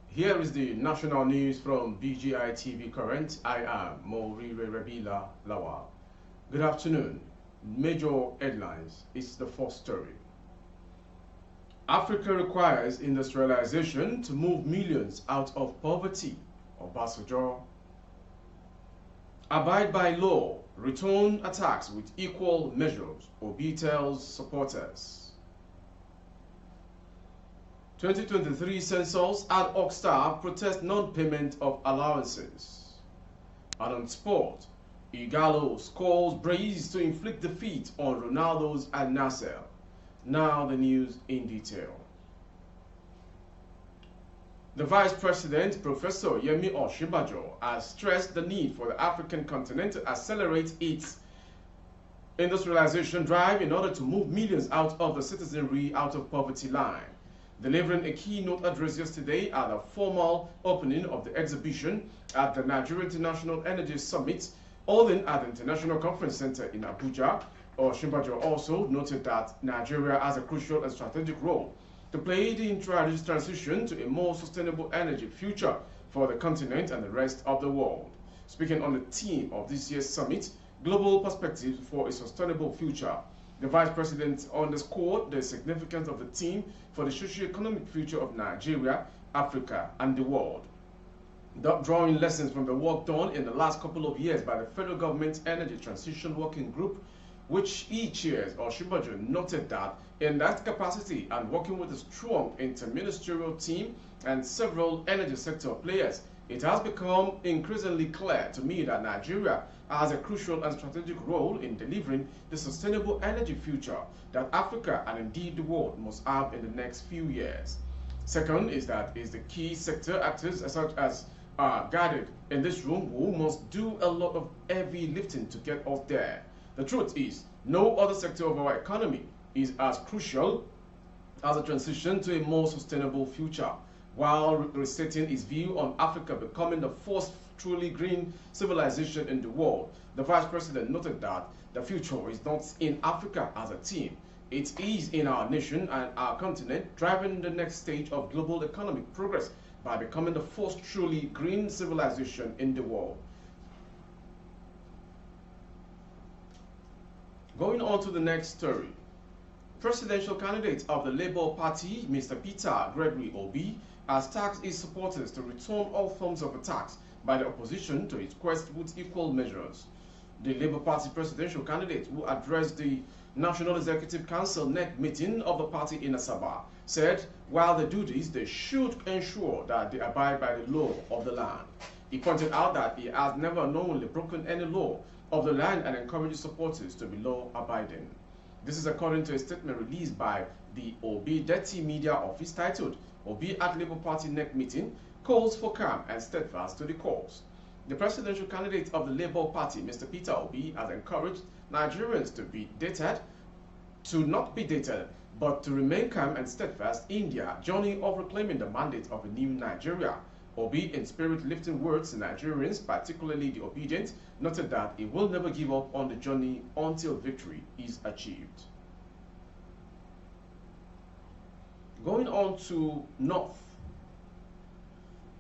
Here is the national news from BGI TV Current. I am Morire Rabila Lawal. Good afternoon. Major headlines. It's the first story. Africa requires industrialization to move millions out of poverty. Obasanjo. Abide by law. Return attacks with equal measures. Obi tells supporters. 2023 census ad hoc staff protest non-payment of allowances. And on sport, Igalo scores brace to inflict defeat on Ronaldo's Al Nassr. Now the news in detail. The Vice President, Professor Yemi Osinbajo, has stressed the need for the African continent to accelerate its industrialization drive in order to move millions out of the citizenry out of poverty line. Delivering a keynote address yesterday at the formal opening of the exhibition at the Nigeria International Energy Summit, holding at the International Conference Center in Abuja, Osinbajo also noted that Nigeria has a crucial and strategic role to play in transition to a more sustainable energy future for the continent and the rest of the world. Speaking on the theme of this year's summit, Global Perspectives for a Sustainable Future, the Vice President underscored the significance of the theme for the socio-economic future of Nigeria, Africa, and the world. Drawing lessons from the work done in the last couple of years by the Federal Government's Energy Transition Working Group, which he chairs, Osinbajo noted that in that capacity and working with a strong interministerial team and several energy sector players, it has become increasingly clear to me that Nigeria has a crucial and strategic role in delivering the sustainable energy future that Africa and indeed the world must have in the next few years. Second is that the key sector actors such as are guarded in this room who must do a lot of heavy lifting to get us there. The truth is, no other sector of our economy is as crucial as a transition to a more sustainable future. While restating his view on Africa becoming the first truly green civilization in the world, the Vice President noted that the future is not in Africa as a team. It is in our nation and our continent driving the next stage of global economic progress by becoming the first truly green civilization in the world. Going on to the next story. Presidential candidate of the Labour Party, Mr. Peter Gregory Obi, has tasked his supporters to return all forms of attacks by the opposition to its quest with equal measures. The Labour Party presidential candidate, who addressed the National Executive Council NEC meeting of the party in Asaba, said while they do this, they should ensure that they abide by the law of the land. He pointed out that he has never knowingly broken any law of the land and encourages supporters to be law-abiding. This is according to a statement released by the Obi Deputy Media Office titled, Obi at Labour Party NEC meeting calls for calm and steadfast to the cause. The presidential candidate of the Labour Party, Mr. Peter Obi, has encouraged Nigerians to not be dated, but to remain calm and steadfast in their journey of reclaiming the mandate of a new Nigeria. Obi, in spirit-lifting words to Nigerians, particularly the obedient, noted that he will never give up on the journey until victory is achieved. Going on to North,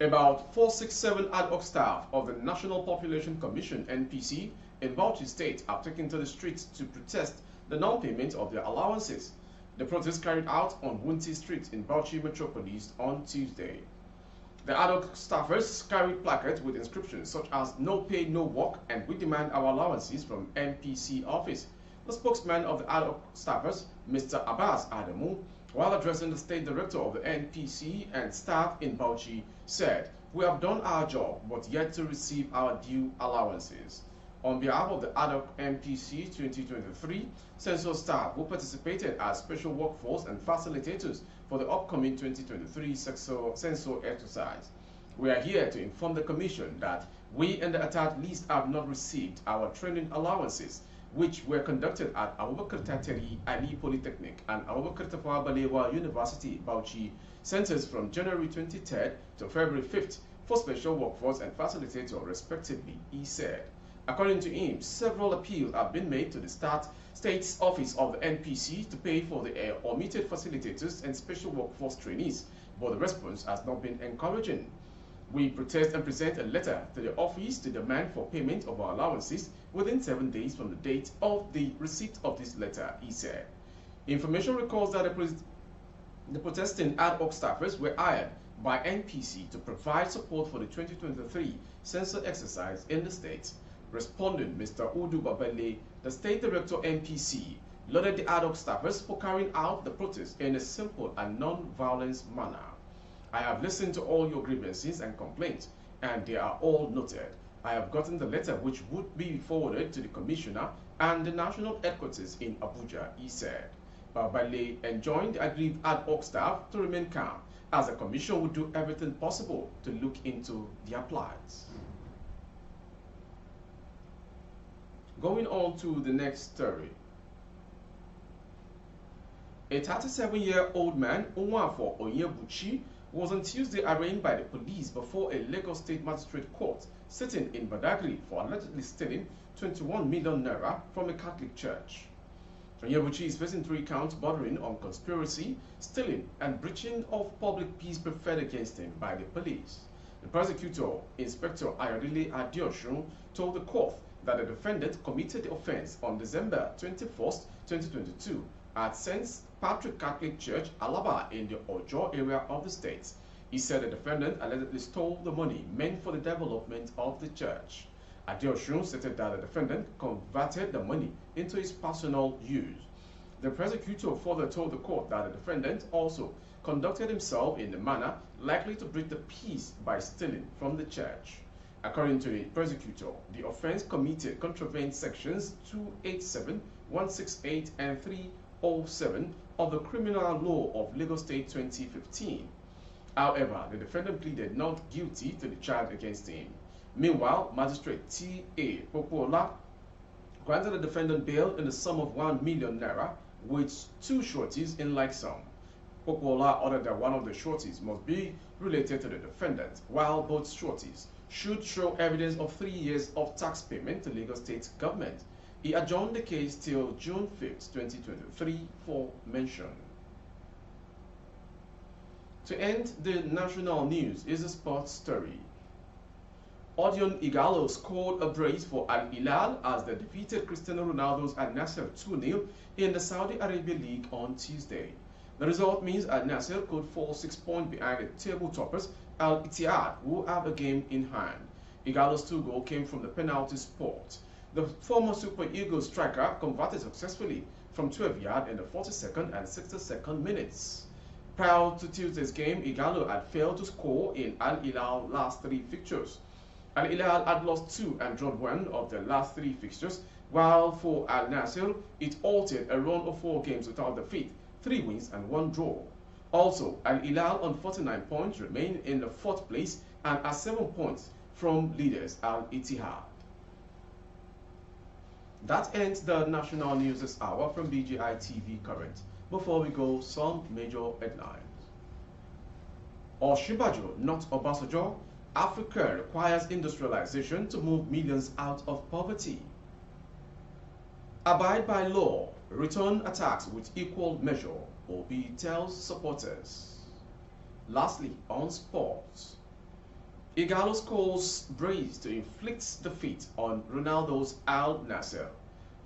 about 467 ad hoc staff of the National Population Commission (NPC) in Bauchi State have taken to the streets to protest the non-payment of their allowances. The protest carried out on Wunti Street in Bauchi Metropolis on Tuesday. The ad hoc staffers carried placards with inscriptions such as "No pay, no work," and "We demand our allowances from NPC office." The spokesman of the ad hoc staffers, Mr. Abbas Adamu, while addressing the state director of the NPC and staff in Bauchi, said, "We have done our job, but yet to receive our due allowances." On behalf of the ad hoc NPC 2023 census staff who participated as special workforce and facilitators for the upcoming 2023 census exercise, we are here to inform the Commission that we in the attached list have not received our training allowances, which were conducted at Abubakar Tateri Ali Polytechnic and Abubakar Tafawa Balewa University, Bauchi, centers from January 23rd to February 5th for special workforce and facilitator respectively, he said. According to him, several appeals have been made to the State's Office of the NPC to pay for the omitted facilitators and special workforce trainees, but the response has not been encouraging. We protest and present a letter to the office to demand for payment of our allowances within 7 days from the date of the receipt of this letter, he said. Information records that the protesting ad hoc staffers were hired by NPC to provide support for the 2023 census exercise in the state. Responding, Mr. Udu Babele, the State Director NPC, lauded the ad hoc staffers for carrying out the protest in a simple and non-violent manner. I have listened to all your grievances and complaints, and they are all noted. I have gotten the letter which would be forwarded to the Commissioner and the National Headquarters in Abuja, he said. Babale enjoined the aggrieved ad hoc staff to remain calm, as the Commission would do everything possible to look into their plights. Going on to the next story. A 37-year-old man, Onwafo Onyebuchi, was on Tuesday arraigned by the police before a Lagos State Magistrate Court sitting in Badagry for allegedly stealing 21 million naira from a Catholic church. Onyebuchi is facing 3 counts bordering on conspiracy, stealing, and breaching of public peace preferred against him by the police. The prosecutor, Inspector Ayodele Adioshun, told the court that the defendant committed the offense on December 21, 2022 at St. Patrick Catholic Church, Alaba, in the Ojo area of the state. He said the defendant allegedly stole the money meant for the development of the church. Adioshun stated that the defendant converted the money into his personal use. The prosecutor further told the court that the defendant also conducted himself in a manner likely to break the peace by stealing from the church. According to the prosecutor, the offense committed contravened sections 287, 168, and 307 of the Criminal Law of Lagos State 2015. However, the defendant pleaded not guilty to the charge against him. Meanwhile, Magistrate T.A. Popola granted the defendant bail in the sum of 1 million naira with 2 sureties in like sum. Popola ordered that one of the sureties must be related to the defendant, while both sureties should show evidence of 3 years of tax payment to Lagos State government. He adjourned the case till June 5, 2023 for mention. To end the national news is a sports story. Odion Ighalo scored a brace for Al Hilal as they defeated Cristiano Ronaldo's Al Nassr 2-0 in the Saudi Arabia League on Tuesday. The result means Al Nassr could fall 6 points behind the table toppers Al Ittihad, who have a game in hand. Ighalo's 2 goals came from the penalty spot. The former Super Eagles striker converted successfully from 12 yards in the 42nd and 62nd minutes. Prior to Tuesday's game, Ighalo had failed to score in Al Hilal's last 3 fixtures. Al Hilal had lost 2 and drawn 1 of their last 3 fixtures, while for Al Nassr, it halted a run of 4 games without defeat, 3 wins and 1 draw. Also, Al Hilal on 49 points remain in the 4th place and are 7 points from leaders Al Ittihad. That ends the national news this hour from BGI TV Current. Before we go, some major headlines. Oshibajo, not Obasanjo. Africa requires industrialization to move millions out of poverty. Abide by law. Return attacks with equal measure. Obi tells supporters. Lastly, on sports. Ighalo scores brace to inflict defeat on Ronaldo's Al Nassr.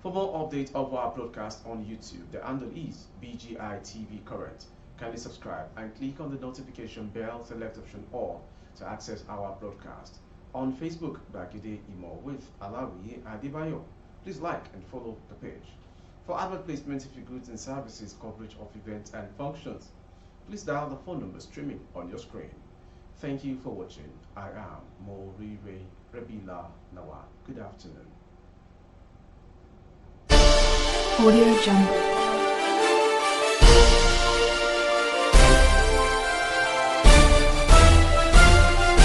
For more updates of our broadcast on YouTube, the handle is BGI TV Current. Kindly subscribe and click on the notification bell, select option all to access our broadcast. On Facebook, Bagide Imo with Alawi Adibayo. Please like and follow the page. For advert placement of your goods and services, coverage of events and functions, please dial the phone number streaming on your screen. Thank you for watching. I am Morire Rebila Nawal. Good afternoon. Audio Jungle.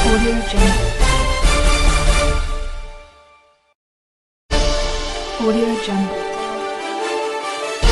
Audio Jungle. Audio Jungle.